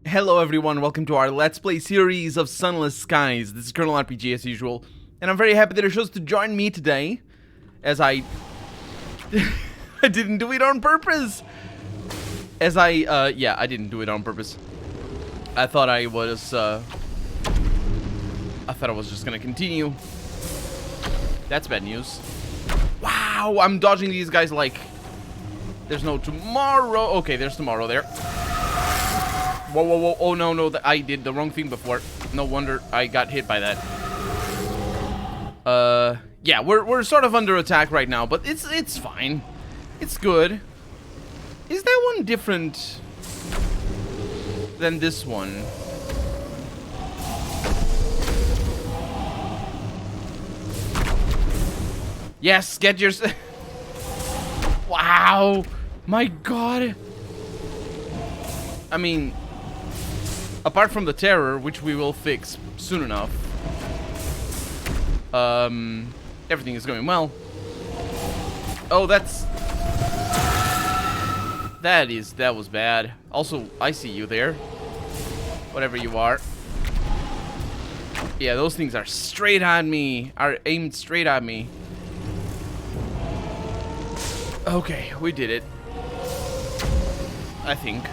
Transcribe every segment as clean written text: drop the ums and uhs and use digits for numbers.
Hello everyone, welcome to our Let's Play series of Sunless Skies. This is Colonel RPG as usual, and I'm very happy that it chose to join me today, as I didn't do it on purpose. Yeah, I didn't do it on purpose. I thought I was just gonna continue. That's bad news. Wow, I'm dodging these guys like there's no tomorrow. Okay, there's tomorrow there. Whoa, whoa, whoa. Oh, no, I did the wrong thing before. No wonder I got hit by that. Yeah, we're sort of under attack right now, but it's fine. It's good. Is that one different than this one? Yes, get your... Wow. My God. I mean... Apart from the terror, which we will fix soon enough, everything is going well. Oh, that was bad. Also, I see you there. Whatever you are. Yeah, those things are straight at me. Are aimed straight at me. Okay, we did it. I think.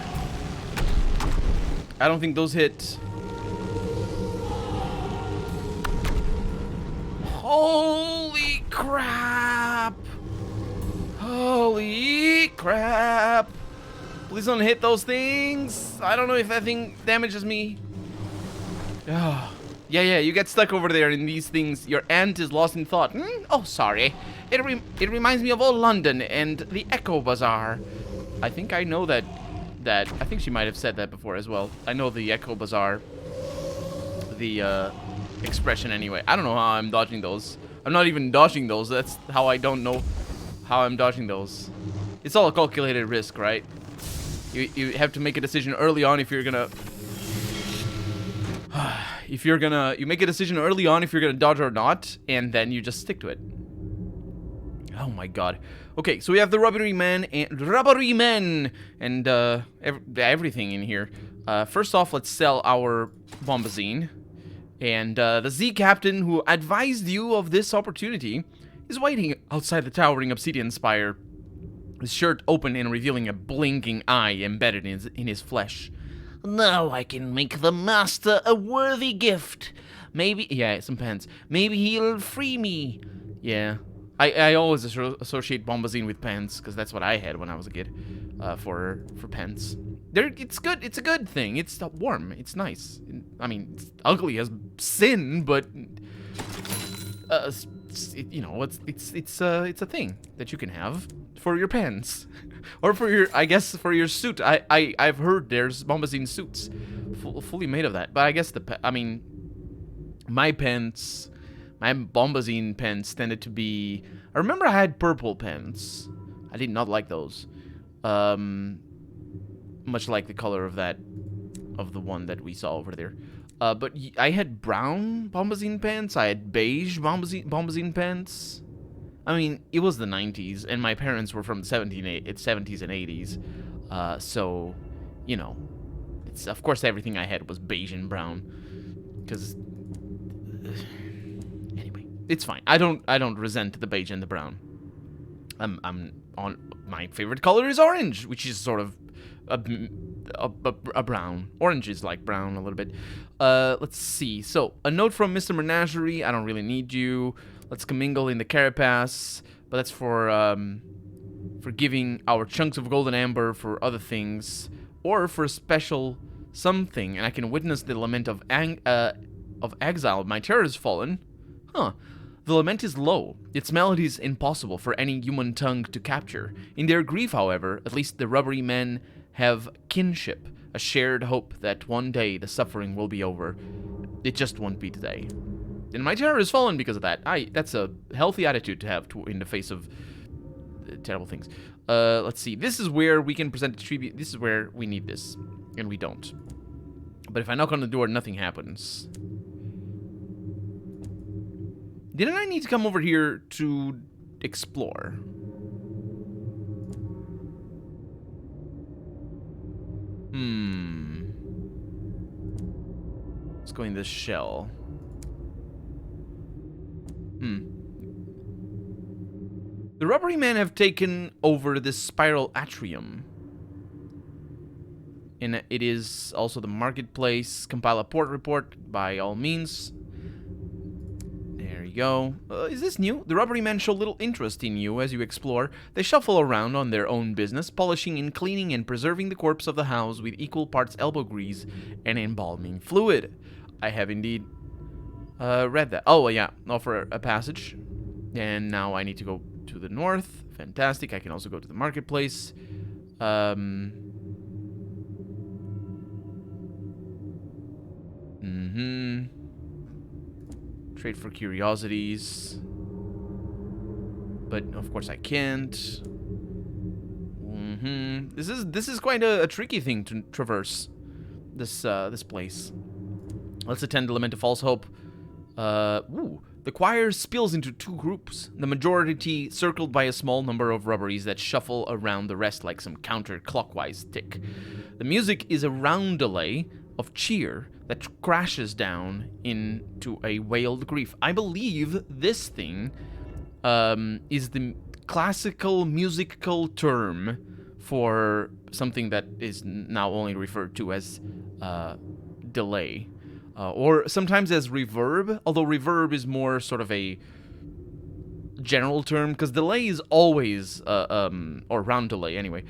I don't think those hit. Holy crap! Holy crap! Please don't hit those things. I don't know if that thing damages me. Oh. Yeah, you get stuck over there in these things. Your aunt is lost in thought. Oh, sorry. It reminds me of old London and the Echo Bazaar. I think I know that. I think she might have said that before as well. I know the Echo Bazaar, the expression anyway. I don't know how I'm dodging those. I'm not even dodging those. That's how I don't know how I'm dodging those. It's all a calculated risk, right? You have to make a decision early on if you're gonna... You make a decision early on if you're gonna dodge or not, and then you just stick to it. Oh my God. Okay, so we have the Rubbery Men and everything in here. First off, let's sell our bombazine. And the Z Captain who advised you of this opportunity is waiting outside the towering obsidian spire, his shirt open and revealing a blinking eye embedded in his flesh. Now I can make the master a worthy gift. Maybe, yeah, some pens. Maybe he'll free me. Yeah. I always associate bombazine with pens, because that's what I had when I was a kid, for pens. It's good. It's a good thing. It's warm. It's nice. I mean, it's ugly as sin, but it's a thing that you can have for your pens, or for your, I guess, for your suit. I've heard there's bombazine suits fully made of that, but I guess my pens. My bombazine pens tended to be... I remember I had purple pens. I did not like those. Much like the color of the one that we saw over there. But I had brown bombazine pens. I had beige bombazine pens. I mean, it was the 90s, and my parents were from the 70s and 80s. So, you know, of course everything I had was beige and brown. Because... It's fine. I don't resent the beige and the brown. I'm on my favorite color is orange, which is sort of a brown. Orange is like brown a little bit. Let's see. So a note from Mr. Menagerie. I don't really need you. Let's commingle in the Carapace, but that's for giving our chunks of golden amber for other things, or for a special something. And I can witness the lament of exile. My terror has fallen. Huh. The lament is low. Its melody is impossible for any human tongue to capture. In their grief, however, at least the Rubbery Men have kinship, a shared hope that one day the suffering will be over. It just won't be today. And my terror has fallen because of that. That's a healthy attitude to have in the face of terrible things. Let's see. This is where we can present a tribute. This is where we need this, and we don't. But if I knock on the door, nothing happens. Didn't I need to come over here to explore? Let's go in this shell. The Rubbery Men have taken over this spiral atrium. And it is also the marketplace. Compile a port report by all means. There you go. Is this new? The Rubbery Men show little interest in you as you explore. They shuffle around on their own business, polishing and cleaning and preserving the corpse of the house with equal parts elbow grease and embalming fluid. I have indeed read that. Oh, yeah. Offer a passage. And now I need to go to the north. Fantastic. I can also go to the marketplace. Trade for curiosities. But of course I can't. This is quite a tricky thing to traverse. This place. Let's attend the Lament of False Hope. The choir spills into two groups, the majority circled by a small number of rubberies that shuffle around the rest like some counterclockwise tick. The music is a roundelay of cheer that crashes down into a wailed grief. I believe this thing is the classical musical term for something that is now only referred to as delay. Or sometimes as reverb, although reverb is more sort of a general term, because delay is always, or roundelay anyway,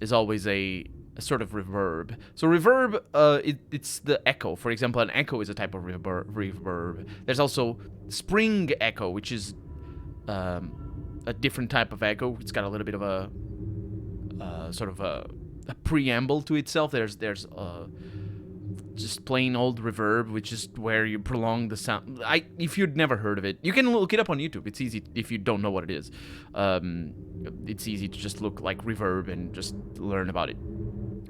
is always a sort of reverb. So reverb, it's the echo. For example, an echo is a type of reverb. There's also spring echo, which is a different type of echo. It's got a little bit of a sort of a preamble to itself. There's just plain old reverb, which is where you prolong the sound. If you'd never heard of it, you can look it up on YouTube. It's easy if you don't know what it is. It's easy to just look like reverb and just learn about it.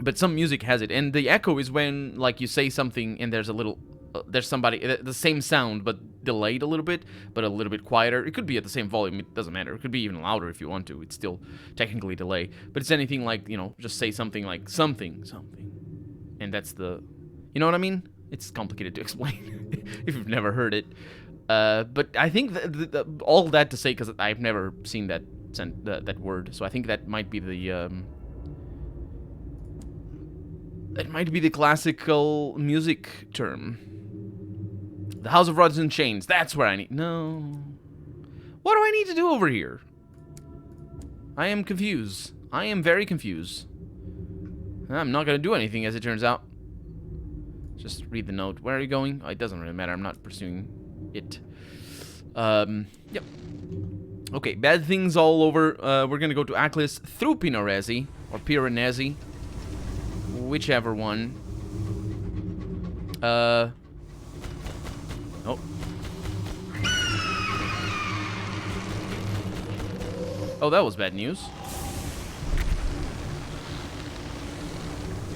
But some music has it, and the echo is when, like, you say something and there's a little, there's somebody, the same sound but delayed a little bit, but a little bit quieter. It could be at the same volume. It doesn't matter. It could be even louder if you want to. It's still technically delay. But it's anything like, just say something like something, and that's the. You know what I mean? It's complicated to explain if you've never heard it. But I think all that to say, because I've never seen that word, so I think that might be the classical music term. The House of Rods and Chains. That's where I need. No. What do I need to do over here? I am confused. I am very confused. I'm not gonna do anything, as it turns out. Just read the note. Where are you going? Oh, it doesn't really matter. I'm not pursuing it. Yep. Okay, bad things all over. We're gonna go to Aklis through Piranesl, or Piranesl. Whichever one. Oh. Oh, that was bad news.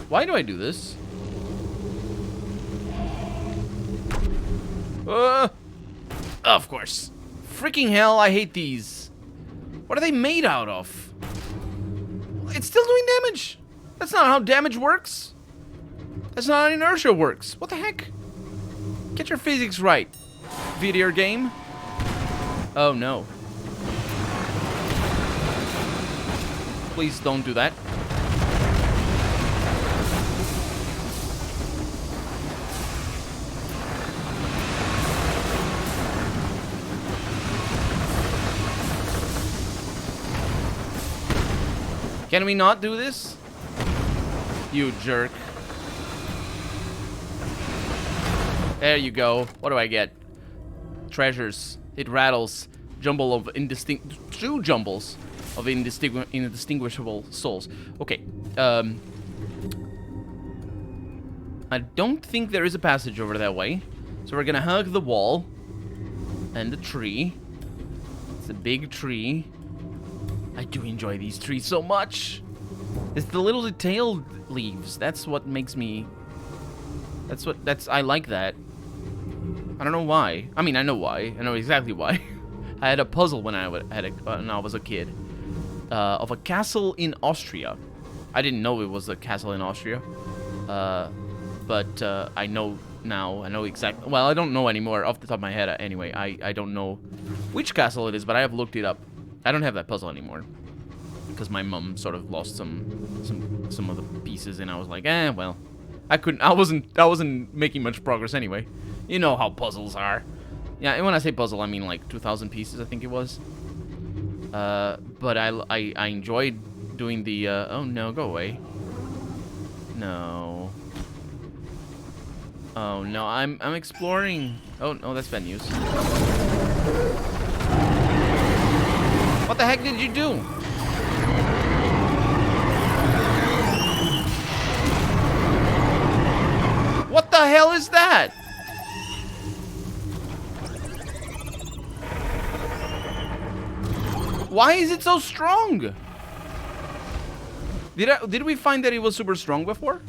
Why do I do this? Of course. Freaking hell, I hate these. What are they made out of? It's still doing damage. That's not how damage works. That's not how inertia works. What the heck? Get your physics right, video game. Oh no. Please don't do that. Can we not do this? You jerk. There you go. What do I get? Treasures. It rattles. Jumble of two jumbles of indistinguishable souls. Okay. I don't think there is a passage over that way. So we're gonna hug the wall. And the tree. It's a big tree. I do enjoy these trees so much. It's the little detailed leaves. That's what makes me... I like that. I don't know why. I mean, I know why. I know exactly why. I had a puzzle when I was a kid. Of a castle in Austria. I didn't know it was a castle in Austria. But I know now. I know exactly. Well, I don't know anymore off the top of my head. Anyway, I don't know which castle it is, but I have looked it up. I don't have that puzzle anymore because my mom sort of lost some of the pieces, and I was like, well, I wasn't making much progress anyway. You know how puzzles are. Yeah, and when I say puzzle, I mean like 2,000 pieces, I think it was. But I enjoyed doing the. Oh no, go away. No. Oh no, I'm exploring. Oh no, that's bad news. What the heck did you do? What the hell is that? Why is it so strong? Did we find that it was super strong before?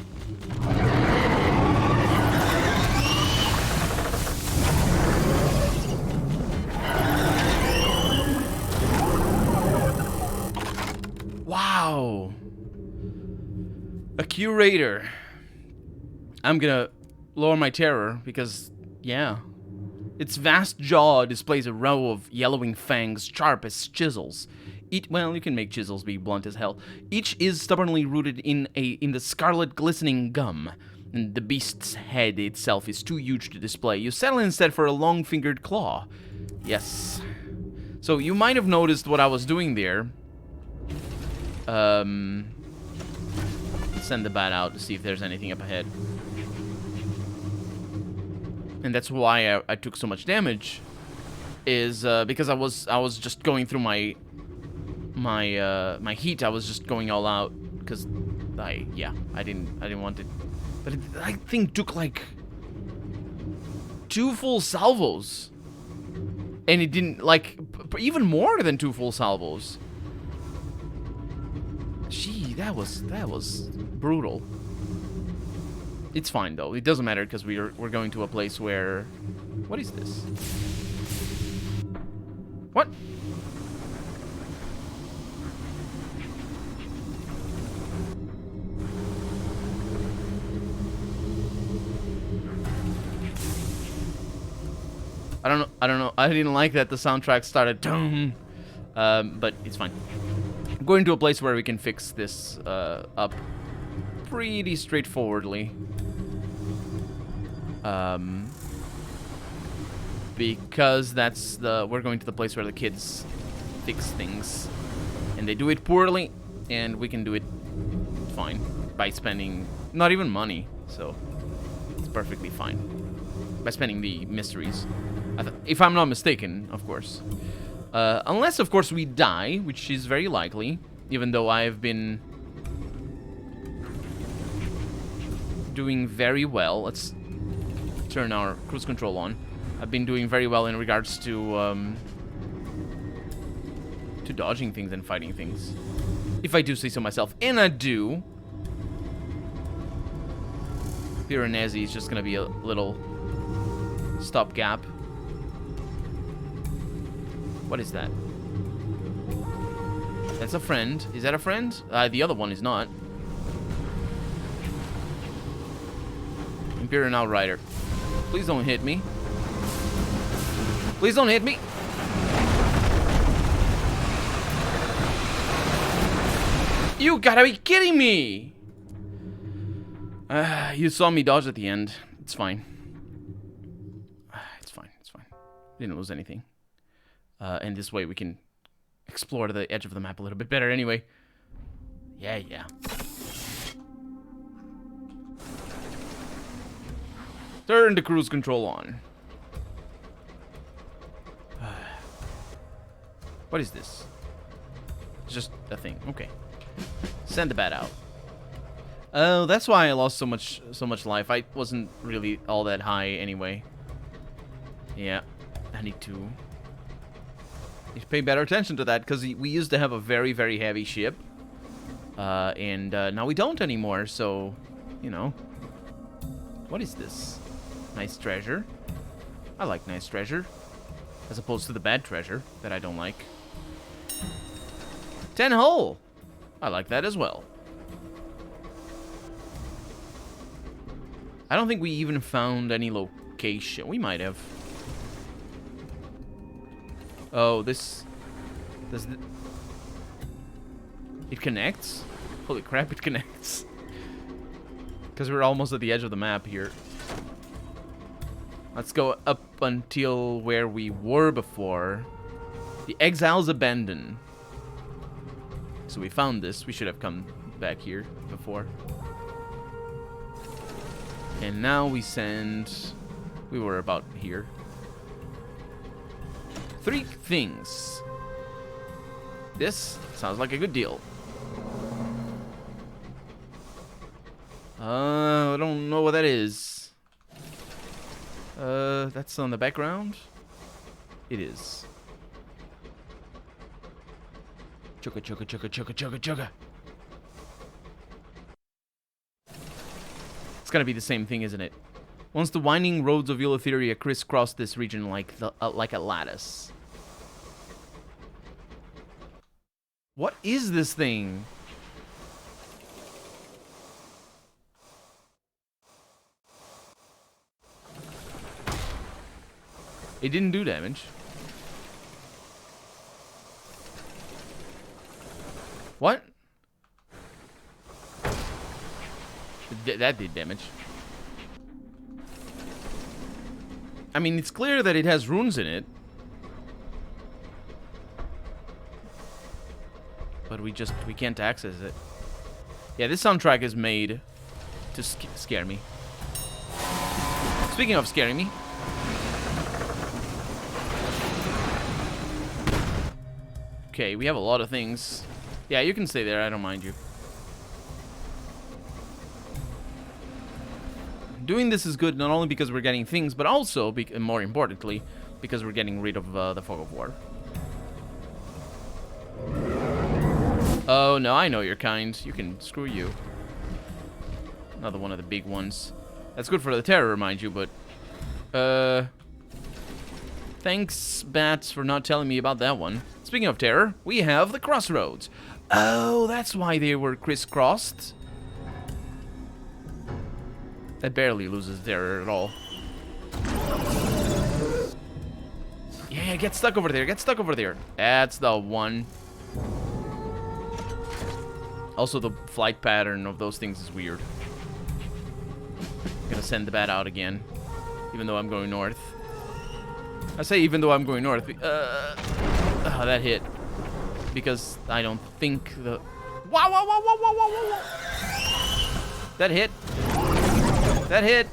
Wow. A curator. I'm gonna lower my terror because, yeah. Its vast jaw displays a row of yellowing fangs, sharp as chisels. Well, you can make chisels be blunt as hell. Each is stubbornly rooted in the scarlet glistening gum. And the beast's head itself is too huge to display. You settle instead for a long-fingered claw. Yes. So you might have noticed what I was doing there. Send the bat out to see if there's anything up ahead. And that's why I took so much damage. Is because I was just going through my heat. I was just going all out because I didn't want it. But that thing took like 2 full salvos, and it didn't like even more than 2 full salvos. Gee, that was brutal. It's fine though. It doesn't matter because we're going to a place where. What is this? What? I don't know. I didn't like that the soundtrack started. But it's fine. I'm going to a place where we can fix this up pretty straightforwardly. Because we're going to the place where the kids fix things, and they do it poorly, and we can do it fine by spending not even money, so it's perfectly fine by spending the mysteries, if I'm not mistaken, of course. Unless, of course, we die, which is very likely, even though I've been doing very well. Let's turn our cruise control on. I've been doing very well in regards to dodging things and fighting things, if I do say so myself, and I do. Piranesl is just gonna be a little stopgap. What is that? That's a friend. Is that a friend? The other one is not. Imperial Outrider. Please don't hit me. Please don't hit me. You gotta be kidding me! You saw me dodge at the end. It's fine. It's fine. It's fine. Didn't lose anything. And this way we can explore the edge of the map a little bit better anyway. Yeah. Turn the cruise control on. What is this? It's just a thing. Okay. Send the bat out. Oh, that's why I lost so much life. I wasn't really all that high anyway. Yeah, I need to pay better attention to that, because we used to have a very, very heavy ship. And now we don't anymore, so, you know. What is this? Nice treasure. I like nice treasure, as opposed to the bad treasure that I don't like. 10 hull. I like that as well. I don't think we even found any location. We might have. Oh, this... It connects? Holy crap, it connects. Because we're almost at the edge of the map here. Let's go up until where we were before. The Exiles Abandon. So we found this. We should have come back here before. And now we send... We were about here. 3 things. This sounds like a good deal. I don't know what that is. That's on the background? It is. Chugga, chugga, chugga, chugga, chugga, chugga. It's gotta be the same thing, isn't it? Once the winding roads of Eleutheria crisscross this region like a lattice. What is this thing? It didn't do damage. What? That did damage. I mean, it's clear that it has runes in it. But we can't access it. Yeah, this soundtrack is made to scare me. Speaking of scaring me. Okay, we have a lot of things. Yeah, you can stay there, I don't mind you. Doing this is good not only because we're getting things, but also, and more importantly, because we're getting rid of the fog of war. Oh, no, I know your kind. You can screw you. Another one of the big ones. That's good for the terror, mind you, but... Thanks, Bats, for not telling me about that one. Speaking of terror, we have the Crossroads. Oh, that's why they were crisscrossed. That barely loses terror at all. Yeah, get stuck over there, get stuck over there. That's the one. Also, the flight pattern of those things is weird. I'm gonna send the bat out again, even though I'm going north. I say even though I'm going north. That hit. Because I don't think the... Wow, wow, wow, wow, wow, wow, wow. That hit. That hit.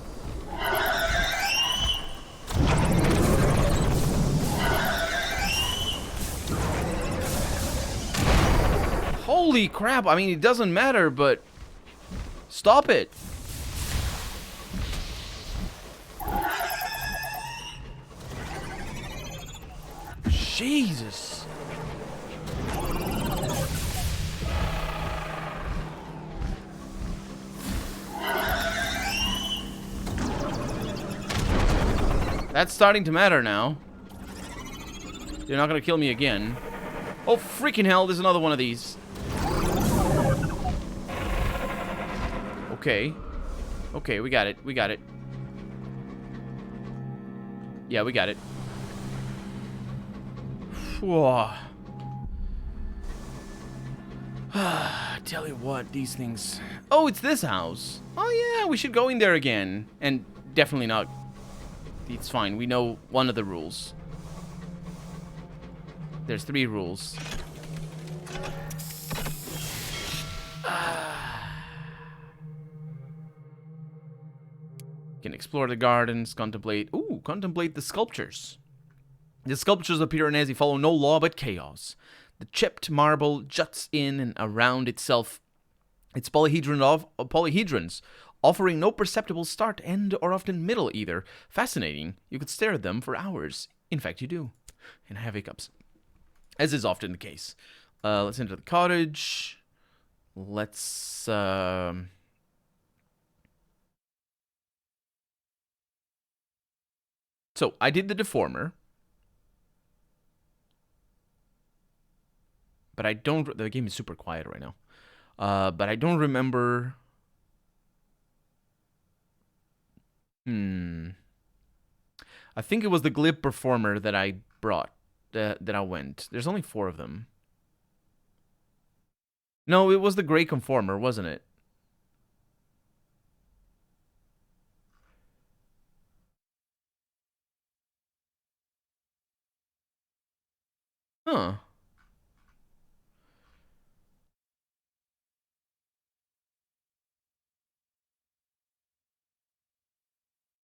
Holy crap. I mean, it doesn't matter, but... Stop it. Jesus. That's starting to matter now. You're not gonna kill me again. Oh, freaking hell, there's another one of these. Okay. Okay, we got it. We got it. Yeah, we got it. Whoa. Tell you what, these things... Oh, it's this house. Oh, yeah, we should go in there again. And definitely not... It's fine, we know one of the rules. There's 3 rules. Can explore the gardens, contemplate... Ooh, contemplate the sculptures. The sculptures of Piranesl follow no law but chaos. The chipped marble juts in and around itself. Its polyhedrons, offering no perceptible start, end, or often middle either. Fascinating. You could stare at them for hours. In fact, you do. And have hiccups. As is often the case. Let's enter the cottage. Let's... So, I did the deformer. But I don't... The game is super quiet right now. But I don't remember... Hmm. I think it was the glib performer that I brought, that I went. There's only 4 of them. No, it was the gray conformer, wasn't it? Huh.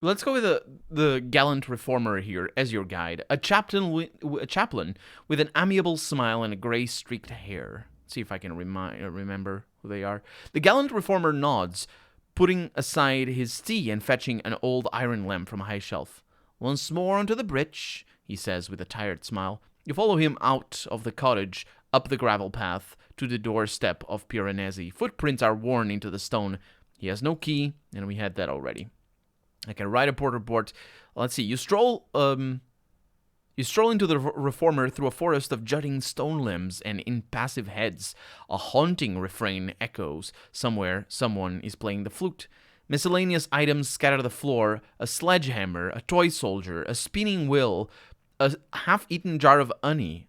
Let's go with the gallant reformer here as your guide. A chaplain with an amiable smile and a gray streaked hair. Let's see if I can remember who they are. The gallant reformer nods, putting aside his tea and fetching an old iron lamp from a high shelf. Once more onto the bridge, he says with a tired smile. You follow him out of the cottage, up the gravel path, to the doorstep of Piranesl. Footprints are worn into the stone. He has no key, and we had that already. I can write a port report. Let's see. You stroll into the reformer through a forest of jutting stone limbs and impassive heads. A haunting refrain echoes. Somewhere, someone is playing the flute. Miscellaneous items scatter the floor: a sledgehammer, a toy soldier, a spinning wheel, a half-eaten jar of honey,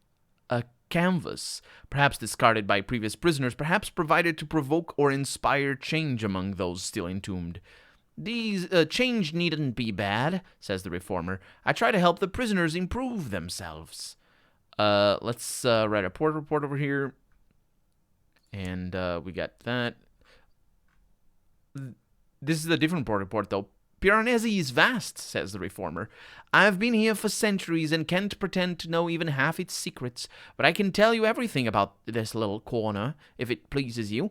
a canvas, perhaps discarded by previous prisoners, perhaps provided to provoke or inspire change among those still entombed. These change needn't be bad, says the reformer. I try to help the prisoners improve themselves. Let's write a port report over here. And we got that. This is a different port report, though. Piranesl is vast, says the reformer. I've been here for centuries and can't pretend to know even half its secrets, but I can tell you everything about this little corner, if it pleases you.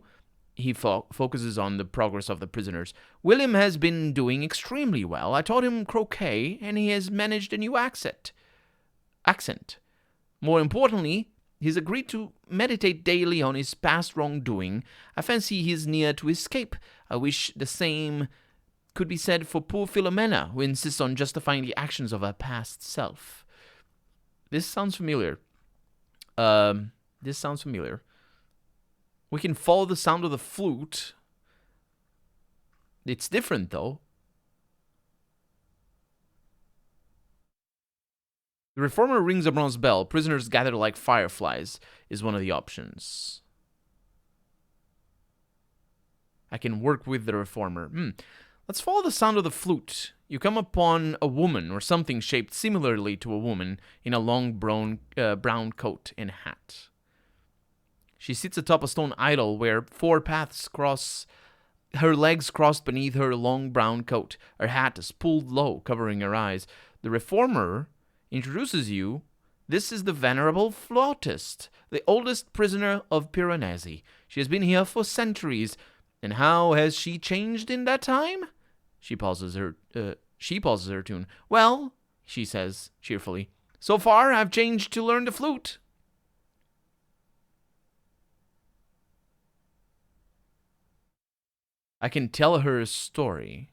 He focuses on the progress of the prisoners. William has been doing extremely well. I taught him croquet, and he has managed a new accent. More importantly, he's agreed to meditate daily on his past wrongdoing. I fancy he's near to escape. I wish the same could be said for poor Philomena, who insists on justifying the actions of her past self. This sounds familiar. We can follow the sound of the flute. It's different, though. The reformer rings a bronze bell. Prisoners gather like fireflies is one of the options. I can work with the reformer. Let's follow the sound of the flute. You come upon a woman or something shaped similarly to a woman in a long brown coat and hat. She sits atop a stone idol where 4 paths cross. Her legs crossed beneath her long brown coat. Her hat is pulled low, covering her eyes. The reformer introduces you. This is the Venerable Flautist, the oldest prisoner of Piranesl. She has been here for centuries. And how has she changed in that time? She pauses her tune. Well, she says cheerfully, so far I've changed to learn the flute. I can tell her a story.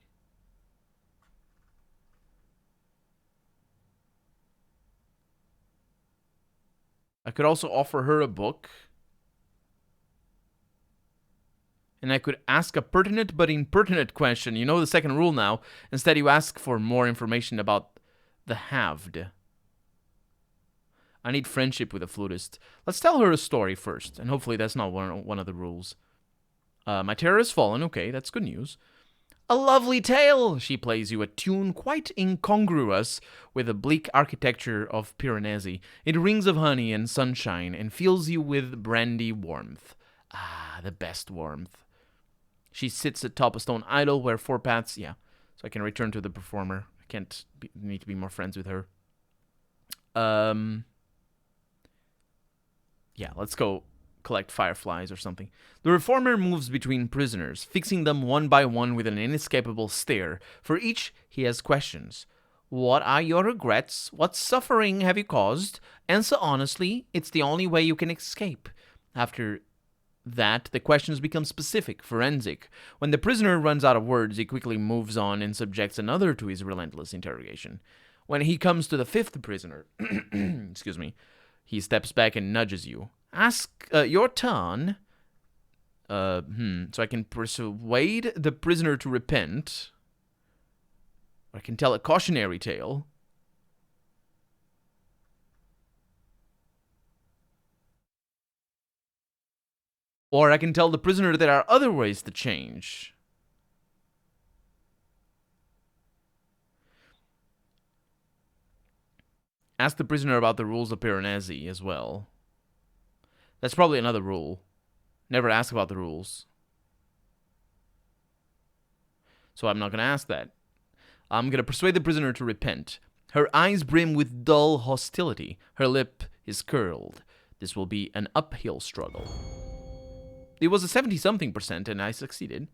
I could also offer her a book. And I could ask a pertinent but impertinent question. You know the second rule now. Instead, you ask for more information about the halved. I need friendship with a flutist. Let's tell her a story first, and hopefully that's not one of the rules. My terror has fallen. Okay, that's good news. A lovely tale! She plays you a tune quite incongruous with the bleak architecture of Piranesl. It rings of honey and sunshine and fills you with brandy warmth. Ah, the best warmth. She sits atop a stone idol where 4 paths. Yeah, so I can return to the performer. I need to be more friends with her. Yeah, let's go collect fireflies or something. The reformer moves between prisoners, fixing them one by one with an inescapable stare. For each, he has questions. What are your regrets? What suffering have you caused? Answer honestly. It's the only way you can escape. After that, the questions become specific, forensic. When the prisoner runs out of words, he quickly moves on and subjects another to his relentless interrogation. When he comes to the 5th prisoner, excuse me, he steps back and nudges you. Ask your turn. So I can persuade the prisoner to repent. Or I can tell a cautionary tale. Or I can tell the prisoner there are other ways to change. Ask the prisoner about the rules of Piranesl as well. That's probably another rule. Never ask about the rules. So I'm not going to ask that. I'm going to persuade the prisoner to repent. Her eyes brim with dull hostility. Her lip is curled. This will be an uphill struggle. It was a 70-something%, and I succeeded.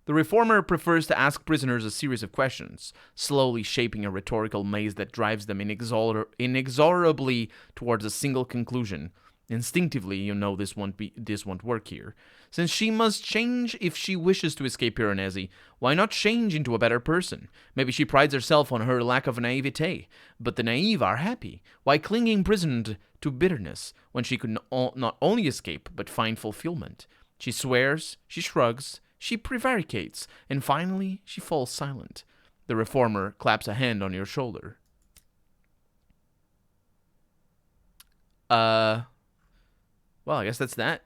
The reformer prefers to ask prisoners a series of questions, slowly shaping a rhetorical maze that drives them inexorably towards a single conclusion. Instinctively, you know this won't work here. Since she must change if she wishes to escape Piranesl, why not change into a better person? Maybe she prides herself on her lack of naivete, but the naive are happy. Why cling imprisoned to bitterness when she could not only escape but find fulfillment? She swears, she shrugs, she prevaricates, and finally she falls silent. The reformer claps a hand on your shoulder. Well, I guess that's that.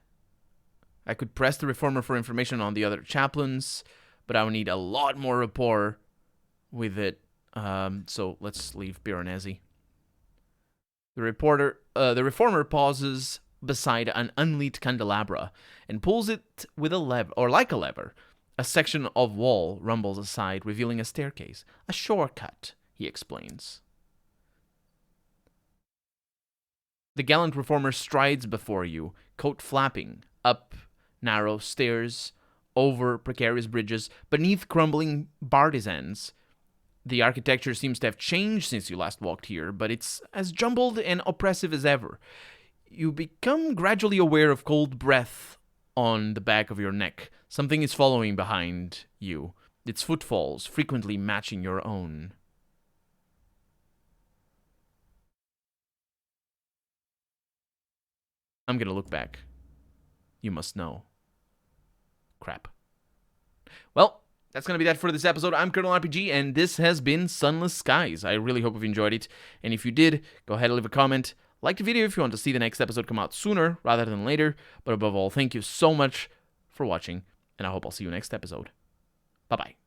I could press the reformer for information on the other chaplains, but I would need a lot more rapport with it. So let's leave Piranesl. The reformer pauses beside an unlit candelabra and pulls it with a lever, or like a lever. A section of wall rumbles aside, revealing a staircase. A shortcut, he explains. The gallant reformer strides before you, coat flapping, up narrow stairs, over precarious bridges, beneath crumbling bartizans. The architecture seems to have changed since you last walked here, but it's as jumbled and oppressive as ever. You become gradually aware of cold breath on the back of your neck. Something is following behind you, its footfalls frequently matching your own. I'm gonna look back. You must know. Crap. Well, that's going to be that for this episode. I'm Colonel RPG, and this has been Sunless Skies. I really hope you've enjoyed it, and if you did, go ahead and leave a comment. Like the video if you want to see the next episode come out sooner rather than later, but above all, thank you so much for watching, and I hope I'll see you next episode. Bye-bye.